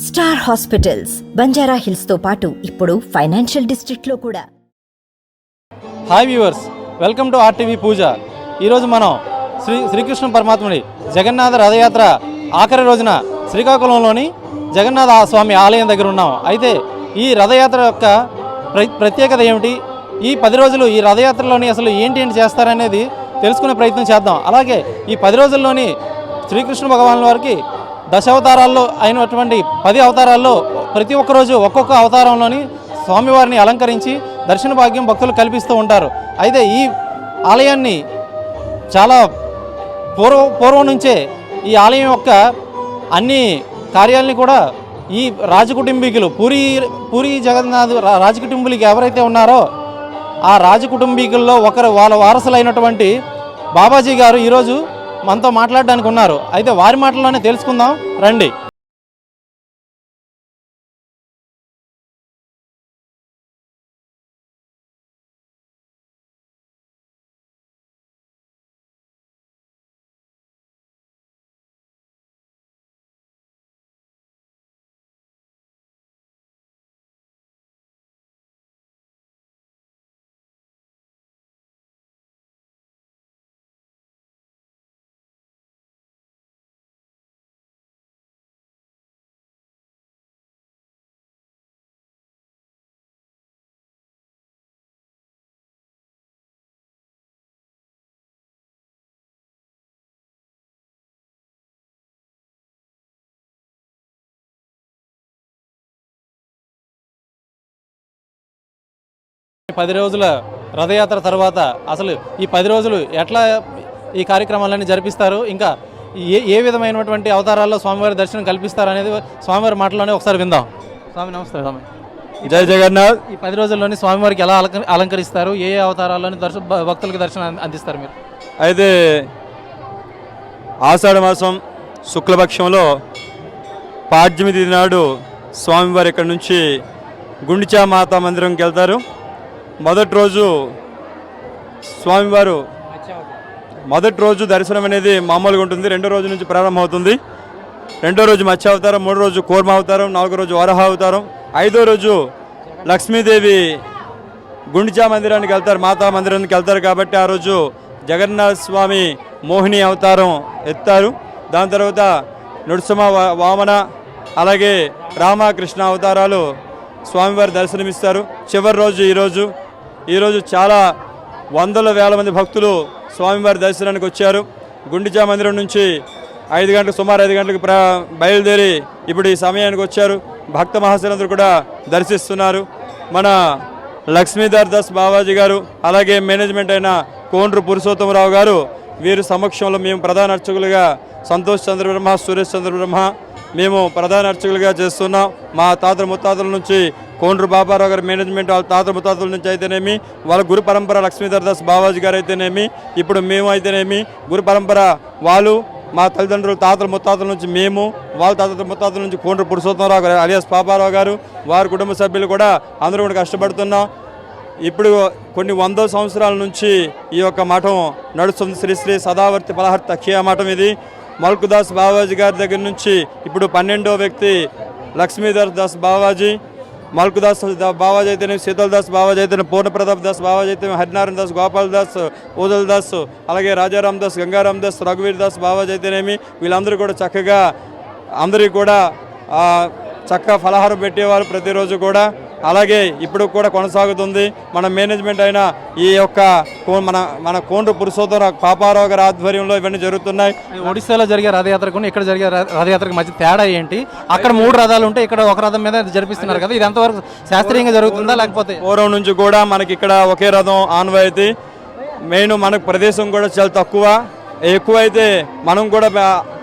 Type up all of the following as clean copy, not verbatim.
Star hospitals Banjara hills తో పాటు ఇప్పుడు ఫైనాన్షియల్ డిస్ట్రిక్ట్ లో కూడా. Hi viewers, welcome to RTV Pooja. ఈరోజు మనం శ్రీకృష్ణ పరమాత్ముడి జగన్నాథ రథయాత్ర ఆఖరి రోజున శ్రీకాకుళంలోని జగన్నాథ స్వామి ఆలయం దగ్గర ఉన్నాం. అయితే ఈ రథయాత్ర యొక్క ప్రత్యేకత ఏమిటి, ఈ 10 రోజులు ఈ రథయాత్రలోని అసలు ఏంటి చేస్తారనేది తెలుసుకునే ప్రయత్నం చేద్దాం. అలాగే ఈ 10 రోజుల్లోని శ్రీకృష్ణ భగవాన్ వారికి దశావతారాల్లో అయినటువంటి 10 అవతారాల్లో ప్రతి ఒక్క రోజు ఒక్కొక్క అవతారంలోని స్వామివారిని అలంకరించి దర్శన భాగ్యం భక్తులు కల్పిస్తూ ఉంటారు. అయితే ఈ ఆలయాన్ని చాలా పూర్వం నుంచే ఈ ఆలయం యొక్క అన్ని కార్యాలని కూడా ఈ రాజకుటుంబీకులు పూరి జగన్నాథ్ రాజకుటుంబీకులు ఎవరైతే ఉన్నారో ఆ రాజకుటుంబీకుల్లో వాళ్ళ వారసులైనటువంటి బాబాజీ గారు ఈరోజు మనతో మాట్లాడడానికి ఉన్నారు. అయితే వారి మాటల్లోనే తెలుసుకుందాం రండి. పది రోజుల రథయాత్ర తర్వాత అసలు ఈ 10 రోజులు ఎట్లా ఈ కార్యక్రమాలన్నీ జరిపిస్తారు, ఇంకా ఏ విధమైనటువంటి అవతారాల్లో స్వామివారి దర్శనం కల్పిస్తారు అనేది స్వామివారి మాటలోనే ఒకసారి విందాం. స్వామి నమస్తే. స్వామి జై జగన్నాథ్. ఈ 10 రోజుల్లోని స్వామివారికి ఎలా అలంకరిస్తారు, ఏ అవతారాల్లోని భక్తులకు దర్శనం అందిస్తారు మీరు? అయితే ఆషాఢ మాసం శుక్లపక్షంలో పాడ్యమి తిథి నాడు స్వామివారి ఇక్కడ నుంచి గుండిచా మాతా మందిరంకి వెళ్తారు. మొదటి రోజు దర్శనం అనేది మామూలుగా ఉంటుంది. రెండో రోజు నుంచి ప్రారంభమవుతుంది. రెండో రోజు మత్స్య అవతారం, మూడో రోజు కూర్మ అవతారం, నాలుగో రోజు వరాహ అవతారం, ఐదో రోజు లక్ష్మీదేవి గుండిచా మందిరానికి వెళ్తారు, మాతా మందిరానికి వెళ్తారు. కాబట్టి ఆ రోజు జగన్నాథ స్వామి మోహిని అవతారం ఎత్తారు. దాని తర్వాత నృసింహ వామన అలాగే రామకృష్ణ అవతారాలు స్వామివారి దర్శనమిస్తారు. చివరి రోజు ఈరోజు చాలా వందల వేల మంది భక్తులు స్వామివారి దర్శనానికి వచ్చారు. గుండిచా మందిరం నుంచి సుమారు 5 గంటలకు బయలుదేరి ఇప్పుడు ఈ సమయానికి వచ్చారు. భక్త మహాశయులందరూ కూడా దర్శిస్తున్నారు. మన లక్ష్మీధర్ దాస్ బాబాజీ గారు అలాగే మేనేజ్మెంట్ అయిన కోండ్రు పురుషోత్తమరావు గారు వీరి సమక్షంలో మేము ప్రధాన అర్చకులుగా సంతోష్ చంద్ర బ్రహ్మ, సురేష్ చంద్ర బ్రహ్మ మేము ప్రధాన అర్చకులుగా చేస్తున్నాం. మా తాతల ముత్తాతల నుంచి కోండ్రు బాబారావు గారి మేనేజ్మెంట్ వాళ్ళ తాతల ముత్తాతల నుంచి అయితేనేమి, వాళ్ళ గురు పరంపర లక్ష్మీధర్ దాస్ బాబాజీ గారు అయితేనేమి, ఇప్పుడు మేము అయితేనేమి, గురు పరంపర వాళ్ళు మా తల్లిదండ్రులు తాతల ముత్తాతల నుంచి మేము, వాళ్ళ తాతల ముత్తాతల నుంచి కోండ్రు పురుషోత్తమరావు గారు అలియాస్ పాపారావు గారు, వారి కుటుంబ సభ్యులు కూడా అందరూ కూడా కష్టపడుతున్నాం. ఇప్పుడు కొన్ని 100 సంవత్సరాల నుంచి ఈ యొక్క మఠం నడుస్తుంది. శ్రీ శ్రీ సదావర్తి పలహర్త అక్షయ మఠం ఇది. మల్కుదాస్ బాబాజీ గారి దగ్గర నుంచి ఇప్పుడు 12వ వ్యక్తి లక్ష్మీధర్ దాస్ బాబాజీ, మల్కుదాస్ బాబాజీ అయితేనే, శీతల్ దాస్ బాబాజీ అయితేనే, పూర్ణప్రతాప్ దాస్ బాబాజీ అయితే, హరినారాయణ దాస్, గోపాల్ దాస్, ఊదల్ దాస్, అలాగే రాజారాం దాస్, గంగారాం దాస్, రఘువీర్ దాస్ బాబాజీ అయితేనేమి, వీళ్ళందరూ కూడా చక్కగా అందరికీ కూడా చక్కగా ఫలహారం పెట్టేవారు ప్రతిరోజు కూడా. అలాగే ఇప్పుడు కూడా కొనసాగుతుంది. మన మేనేజ్మెంట్ అయిన ఈ యొక్క మన కోండ్రు పురుషోత్తమ పాపారావు గారి ఆధ్వర్యంలో ఇవన్నీ జరుగుతున్నాయి. ఒడిశాలో జరిగే రథయాత్రకు ఇక్కడ జరిగే రథయాత్రకు మధ్య తేడా ఏంటి? అక్కడ 3 రథాలు ఉంటే ఇక్కడ ఒక రథం మీద జరిపిస్తున్నారు కదా, ఇది ఎంతవరకు శాస్త్రీయంగా జరుగుతుందా లేకపోతే? పూర్వం నుంచి కూడా మనకి ఇక్కడ ఒకే రథం ఆనవాయితీ. మెయిన్ మనకు ప్రదేశం కూడా చాలా తక్కువ, ఎక్కువైతే మనం కూడా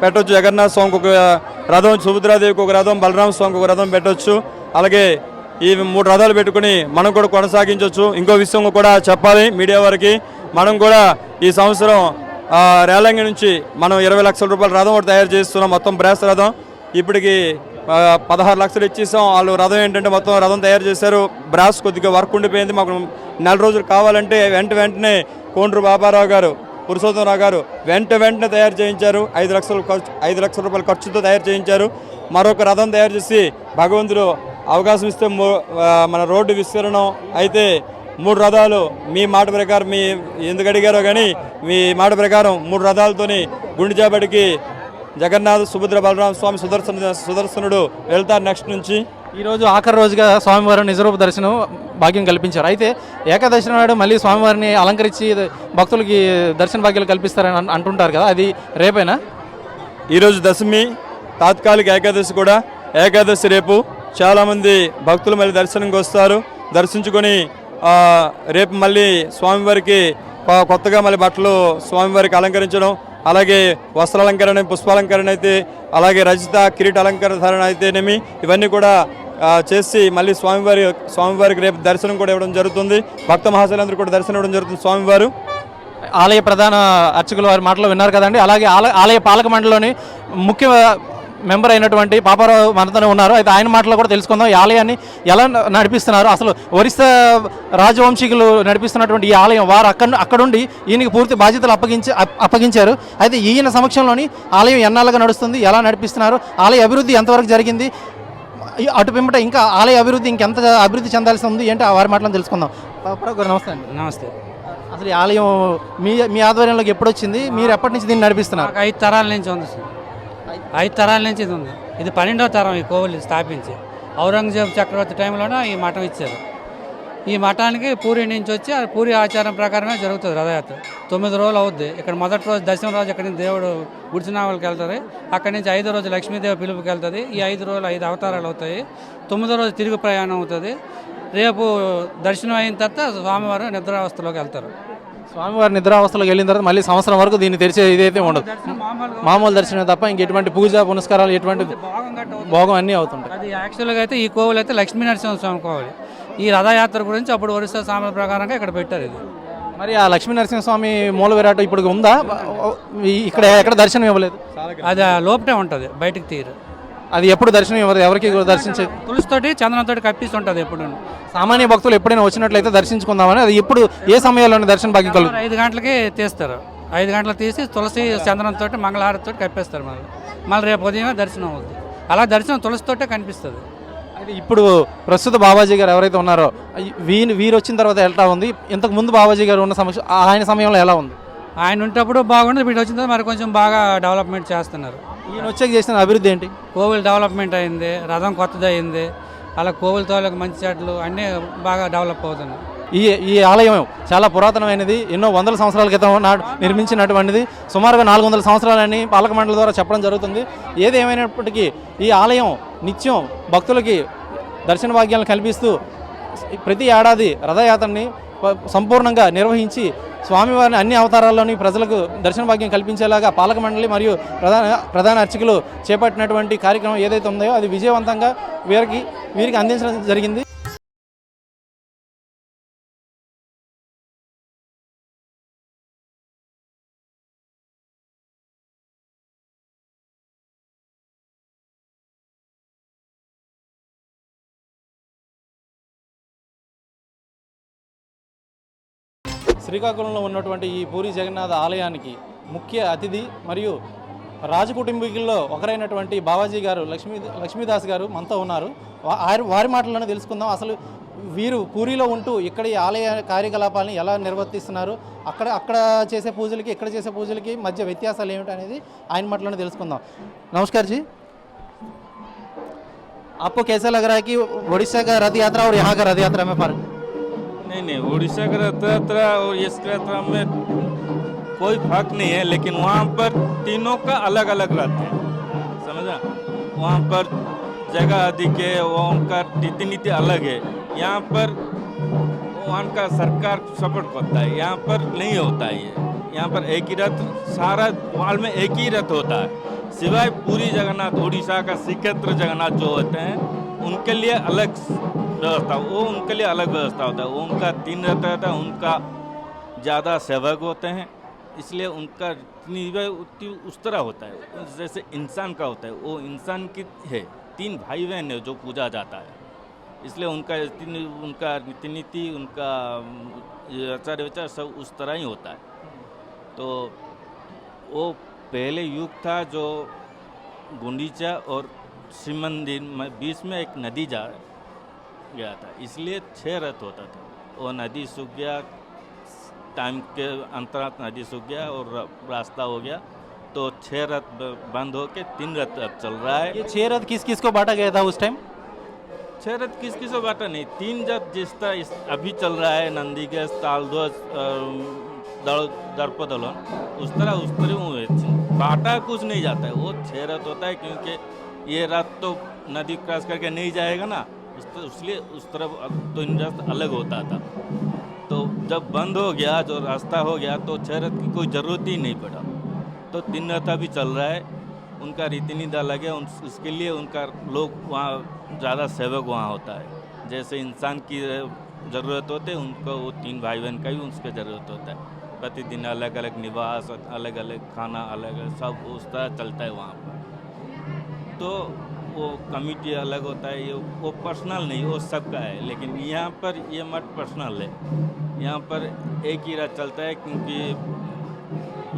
పెట్టవచ్చు. జగన్నాథ స్వామికి ఒక రథం, సుభద్రాదేవికి ఒక రథం, బలరామ స్వామికి ఒక రథం పెట్టవచ్చు. అలాగే ఈ 3 రథాలు పెట్టుకుని మనం కూడా కొనసాగించవచ్చు. ఇంకో విషయం కూడా చెప్పాలి మీడియా వారికి, మనం కూడా ఈ సంవత్సరం రేలంగి నుంచి మనం 20 లక్షల రూపాయల రథం ఒకటి తయారు చేస్తున్నాం. మొత్తం బ్రాస్ రథం ఇప్పటికి 16 లక్షలు ఇచ్చేసాం. వాళ్ళు రథం ఏంటంటే మొత్తం రథం తయారు చేశారు. బ్రాస్ కొద్దిగా వర్క్ ఉండిపోయింది, మాకు 4 రోజులు కావాలంటే వెంటనే కోండ్రు బాబారావు గారు పురుషోత్తమరావు గారు వెంటనే తయారు చేయించారు. 5 లక్షల రూపాయల ఖర్చుతో తయారు చేయించారు. మరొక రథం తయారు చేసి భగవంతుడు అవకాశం ఇస్తే మన రోడ్డు విస్తరణం అయితే 3 రథాలు మీ మాట ప్రకారం మీ ఎందుకు అడిగారో కానీ మీ మాట ప్రకారం 3 రథాలతోని గుండిజాబడికి జగన్నాథ్ సుభద్ర బలరామ స్వామి సుదర్శనుడు వెళ్తారు నెక్స్ట్ నుంచి. ఈరోజు ఆఖరి రోజుగా స్వామివారి నిజరూప దర్శనం భాగ్యం కల్పించారు. అయితే ఏకాదశి నాడు మళ్ళీ స్వామివారిని అలంకరించి భక్తులకి దర్శన భాగ్యాలు కల్పిస్తారని అంటుంటారు కదా, అది రేపేనా? ఈరోజు దశమి, తాత్కాలిక ఏకాదశి కూడా. ఏకాదశి రేపు చాలామంది భక్తులు మళ్ళీ దర్శనంకి వస్తారు. దర్శించుకొని రేపు మళ్ళీ స్వామివారికి కొత్తగా మళ్ళీ బట్టలు స్వామివారికి అలంకరించడం, అలాగే వస్త్రాలంకరణ, పుష్పాలంకరణ అయితే, అలాగే రజిత కిరీట అలంకరణ ధారణ అయితేనేమి ఇవన్నీ కూడా చేసి మళ్ళీ స్వామివారికి రేపు దర్శనం కూడా ఇవ్వడం జరుగుతుంది. భక్త మహాశైలందరూ కూడా దర్శనం ఇవ్వడం జరుగుతుంది. స్వామివారు ఆలయ ప్రధాన అర్చకుల వారి మాటలు విన్నారు కదండి. అలాగే ఆలయ పాలక మండలిలోని ముఖ్య మెంబర్ అయినటువంటి పాపారావు మనతోనే ఉన్నారు. అయితే ఆయన మాటలో కూడా తెలుసుకుందాం, ఈ ఆలయాన్ని ఎలా నడిపిస్తున్నారు. అసలు ఒరిస్సా రాజవంశీకులు నడిపిస్తున్నటువంటి ఈ ఆలయం వారు అక్కడుండి ఈయనకి పూర్తి బాధ్యతలు అప్పగించారు. అయితే ఈయన సమక్షంలోని ఆలయం ఎన్నాళ్ళగా నడుస్తుంది, ఎలా నడిపిస్తున్నారు, ఆలయ అభివృద్ధి ఎంతవరకు జరిగింది, అటు పిమ్మట ఇంకా ఆలయ అభివృద్ధి ఇంకెంత అభివృద్ధి చెందాల్సి ఉంది ఏంటి వారి మాటలను తెలుసుకుందాం. పాపారావు గారు నమస్తే అండి. నమస్తే. అసలు ఈ ఆలయం మీ ఆధ్వర్యంలోకి ఎప్పుడు వచ్చింది, మీరు ఎప్పటి నుంచి దీన్ని నడిపిస్తున్నారు? 5 తరాల నుంచి ఉంది సార్. 5 తరాల నుంచి ఇది ఉంది. ఇది 12వ తరం ఈ కోవిల్ స్థాపించి. ఔరంగజేబు చక్రవర్తి టైంలోనే ఈ మఠం ఇచ్చారు. ఈ మఠానికి పూరి నుంచి వచ్చి పూరి ఆచారం ప్రకారమే జరుగుతుంది రథయాత్ర. 9 రోజులు అవుద్ది. ఇక్కడ మొదటి రోజు దశమ రోజు ఇక్కడి నుంచి దేవుడు గుడిచినావలకి వెళ్తుంది. అక్కడి నుంచి 5వ రోజు లక్ష్మీదేవి పిలుపుకి వెళ్తుంది. ఈ 5 రోజులు 5 అవతారాలు అవుతాయి. 9వ రోజు తిరుగు ప్రయాణం అవుతుంది. రేపు దర్శనం అయిన తర్వాత స్వామివారు నిద్రావస్థలోకి వెళ్తారు. స్వామివారి నిద్రావస్థలోకి వెళ్ళిన తర్వాత మళ్ళీ సంవత్సరం వరకు దీన్ని తెరిచే ఇదైతే ఉండదు, మామూలు దర్శనం తప్ప ఇంకెటువంటి పూజ పునస్కారాలు ఎటువంటి భోగం అన్నీ అవుతుంటాయి. అది యాక్చువల్గా అయితే ఈ కోవిల్ అయితే లక్ష్మీ నరసింహస్వామి కోవిల్. ఈ రథయాత్ర గురించి అప్పుడు ఒరిస్సా సాంప్రదాయ ప్రకారంగా ఇక్కడ పెట్టారు ఇది. మరి ఆ లక్ష్మీ నరసింహస్వామి మూల విరాట్ ఇప్పుడు ఉందా? ఇక్కడ ఎక్కడ దర్శనం ఇవ్వలేదు, అది లోపటే ఉంటుంది, బయటికి తీరు. అది ఎప్పుడు దర్శనం ఇవ్వదు, ఎవరికి దర్శించేది? తులసితోటి చందనంతో కప్పిస్తుంటుంది. ఎప్పుడు సామాన్య భక్తులు ఎప్పుడైనా వచ్చినట్లయితే దర్శించుకుందామని. అది ఎప్పుడు ఏ సమయంలోనే దర్శనం భాగ్యం కలుగుతుంది? 5 గంటలకి తీస్తారు. 5 గంటలకు తీసి తులసి చందనంతో మంగళహారతితో కప్పేస్తారు. మళ్ళీ రేపు ఉదయమే దర్శనం అవుతుంది. అలా దర్శనం తులసితోటే కనిపిస్తుంది. అయితే ఇప్పుడు ప్రస్తుత బాబాజీ గారు ఎవరైతే ఉన్నారో వీరు వచ్చిన తర్వాత ఎలా ఉంది, ఇంతకు ముందు బాబాజీ గారు ఉన్న సమస్య ఆయన సమయంలో ఎలా ఉంది? ఆయన ఉంటప్పుడు బాగుంది, వీటి వచ్చిన తర్వాత మరి కొంచెం బాగా డెవలప్మెంట్ చేస్తున్నారు. ఈయన వచ్చాక చేసిన అభివృద్ధి ఏంటి? కోవిల్ డెవలప్మెంట్ అయింది, రథం కొత్తది అయింది, అలా కోవిల్ తోలకు మంచి చెట్లు అన్నీ బాగా డెవలప్ అవుతున్నాయి. ఈ ఆలయం చాలా పురాతనమైనది, ఎన్నో వందల సంవత్సరాల క్రితం నాడు నిర్మించినటువంటిది. సుమారుగా 400 సంవత్సరాలని పాలక మండలి ద్వారా చెప్పడం జరుగుతుంది. ఏది ఏమైనప్పటికీ ఈ ఆలయం నిత్యం భక్తులకి దర్శన భాగ్యాలను కల్పిస్తూ ప్రతి ఏడాది రథయాత్రని సంపూర్ణంగా నిర్వహించి స్వామివారిని అన్ని అవతారాల్లోని ప్రజలకు దర్శన భాగ్యం కల్పించేలాగా పాలక మండలి మరియు ప్రధాన అర్చకులు చేపట్టినటువంటి కార్యక్రమం ఏదైతే ఉందో అది విజయవంతంగా వీరికి అందించడం జరిగింది. శ్రీకాకుళంలో ఉన్నటువంటి ఈ పూరి జగన్నాథ ఆలయానికి ముఖ్య అతిథి మరియు రాజకుటుంబీకుల్లో ఒకరైనటువంటి బావాజీ గారు లక్ష్మీదాస్ గారు మనతో ఉన్నారు. వారి మాటల్లోనే తెలుసుకుందాం. అసలు వీరు పూరిలో ఉంటూ ఇక్కడ ఈ ఆలయ కార్యకలాపాలను ఎలా నిర్వర్తిస్తున్నారు, అక్కడ చేసే పూజలకి ఇక్కడ చేసే పూజలకి మధ్య వ్యత్యాసాలు ఏమిటి అనేది ఆయన మాటల్లోనే తెలుసుకుందాం. నమస్కార్ जी, आपको कैसा लग रहा है कि उड़ीसा का रथ यात्रा और यहाँ का रथ यात्रा में फर्क? नहीं, उड़ीसा का रथ यात्रा और इसका यात्रा में कोई फर्क नहीं है, लेकिन वहाँ पर तीनों का अलग अलग रथ है, समझा। वहाँ पर जगह अधिक है, उनका रीति नीति अलग है। यहाँ पर वहाँ का सरकार सपोर्ट करता है, यहाँ पर नहीं होता है। यहाँ पर एक ही रथ, सारा वाल में एक ही रथ होता है, सिवाय पूरी जगन्नाथ उड़ीसा का श्रीक्षेत्र जगन्नाथ जो होते हैं उनके लिए अलग व्यवस्था, वो उनके लिए अलग व्यवस्था होता है। वो उनका 3 रथ रहता है, उनका ज़्यादा सेवक होते हैं, इसलिए उनका उस तरह होता है जैसे इंसान का होता है। वो इंसान की है, 3 भाई बहन है जो पूजा जाता है, इसलिए उनका रीति नीति, उनका आचार विचार सब उस तरह ही होता है। तो वो पहले युग था जो गुंडीचा और शिव मंदिर में बीच में एक नदी जा गया था, इसलिए 6 रथ होता था। वो नदी सूख गया, टाइम के अंतराल नदी सूख गया और रास्ता हो गया, तो 6 रथ बंद होके 3 रथ अब चल रहा है। ये 6 रथ किस किस को बांटा गया था उस टाइम? 6 रथ किस किस को बांटा नहीं, 3 रथ जिस तरह अभी चल रहा है, नंदीगेश, तालध्वज, दर्पदलन, उस तरह वो बांटा कुछ नहीं जाता है। वो 6 रथ होता है, क्योंकि ये रथ तो नदी क्रॉस करके नहीं जाएगा ना, इसलिए उस तरफ तो इन रथ अलग होता था। तो जब बंद हो गया, जो रास्ता हो गया, तो 6 रथ की कोई ज़रूरत ही नहीं पड़ा, तो 3 रथ अभी चल रहा है। उनका रीतिनीति अलग है, उसके लिए उनका लोग वहाँ ज़्यादा सेवक वहाँ होता है। जैसे इंसान की ज़रूरत होते है, उनको वो 3 भाई बहन का भी उसका ज़रूरत होता है। प्रतिदिन अलग अलग निवास, अलग अलग खाना, अलग अलग सब उस तरह चलता है वहाँ पर। तो वो कमिटी अलग होता है, ये वो पर्सनल नहीं, वो सबका है। लेकिन यहाँ पर ये मत पर्सनल है, यहाँ पर एक ही रात चलता है, क्योंकि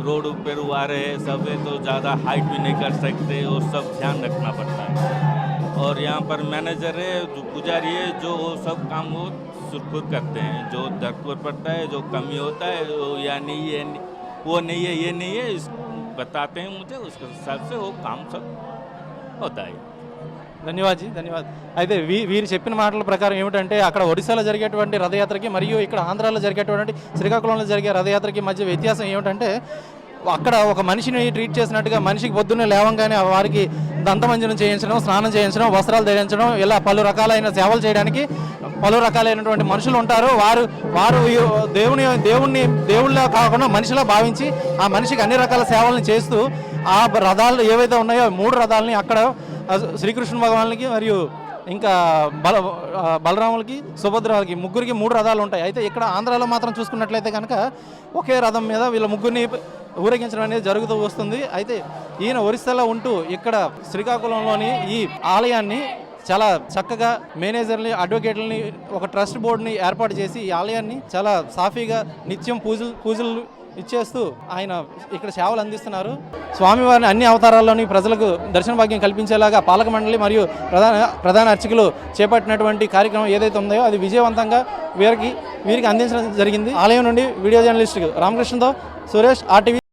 रोड पर आ रहे हैं सब है, तो ज़्यादा हाइट भी नहीं कर सकते, वो सब ध्यान रखना पड़ता है। और यहाँ पर मैनेजर है, जो पुजारी है, जो वो सब काम वो सुरखुर करते हैं। जो दरपुर पड़ता है, जो कमी होता है, वो या नहीं है, वो नहीं है, ये नहीं है, इस बताते हैं मुझे, उसके हिसाब से वो काम सब होता है। ధన్యవాద్ జీ, ధన్యవాద్. అయితే వీరు చెప్పిన మాటల ప్రకారం ఏమిటంటే అక్కడ ఒడిశాలో జరిగేటువంటి రథయాత్రకి మరియు ఇక్కడ ఆంధ్రాలో జరిగేటువంటి శ్రీకాకుళంలో జరిగే రథయాత్రకి మధ్య వ్యత్యాసం ఏమిటంటే అక్కడ ఒక మనిషిని ట్రీట్ చేసినట్టుగా మనిషికి పొద్దున్నే లేవంగానే వారికి దంతమంజనం చేయించడం, స్నానం చేయించడం, వస్త్రాలు ధరించడం, ఇలా పలు రకాలైన సేవలు చేయడానికి పలు రకాలైనటువంటి మనుషులు ఉంటారు. వారు దేవుళ్ళ కాకుండా మనిషిలా భావించి ఆ మనిషికి అన్ని రకాల సేవలను చేస్తూ ఆ రథాలు ఏవైతే ఉన్నాయో 3 రథాలని అక్కడ శ్రీకృష్ణ భగవానులకి మరియు ఇంకా బలరాములకి, సుభద్రాలకి ముగ్గురికి 3 రథాలు ఉంటాయి. అయితే ఇక్కడ ఆంధ్రాలో మాత్రం చూసుకున్నట్లయితే కనుక ఒకే రథం మీద వీళ్ళ ముగ్గురిని ఊరేగించడం అనేది జరుగుతూ వస్తుంది. అయితే ఈయన ఒరిస్సాలో ఉంటూ ఇక్కడ శ్రీకాకుళంలోని ఈ ఆలయాన్ని చాలా చక్కగా మేనేజర్ని, అడ్వకేట్లని, ఒక ట్రస్ట్ బోర్డుని ఏర్పాటు చేసి ఈ ఆలయాన్ని చాలా సాఫీగా నిత్యం పూజలు ఇచ్చేస్తూ ఆయన ఇక్కడ సేవలు అందిస్తున్నారు. స్వామివారిని అన్ని అవతారాల్లోని ప్రజలకు దర్శన భాగ్యం కల్పించేలాగా పాలక మండలి మరియు ప్రధాన అర్చకులు చేపట్టినటువంటి కార్యక్రమం ఏదైతే ఉందో అది విజయవంతంగా వీరికి అందించడం జరిగింది. ఆలయం నుండి వీడియో జర్నలిస్ట్ రామకృష్ణతో సురేష్, RTV.